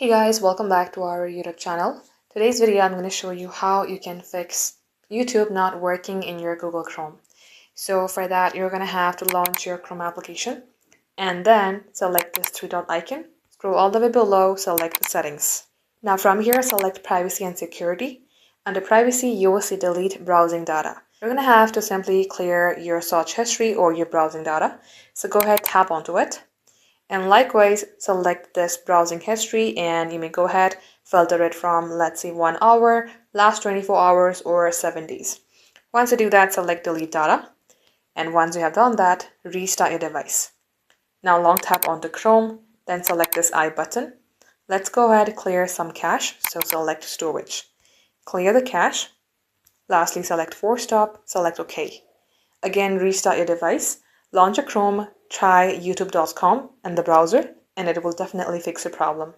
Hey guys, welcome back to our YouTube channel. Today's video I'm going to show you how you can fix YouTube not working in your Google Chrome. So for that you're going to have to launch your Chrome application and then select this three-dot icon. Scroll all the way below, select the settings. Now from here select privacy and security. Under privacy you will see delete browsing data. You're going to have to simply clear your search history or your browsing data. So go ahead, tap onto it. And likewise, select this browsing history and you may go ahead, filter it from, let's say, 1 hour, last 24 hours, or 7 days. Once you do that, select delete data. And once you have done that, restart your device. Now long tap onto Chrome, then select this I button. Let's go ahead and clear some cache, so select storage. Clear the cache. Lastly, select force stop, select OK. Again, restart your device. Launch a Chrome, try youtube.com and the browser, and it will definitely fix your problem.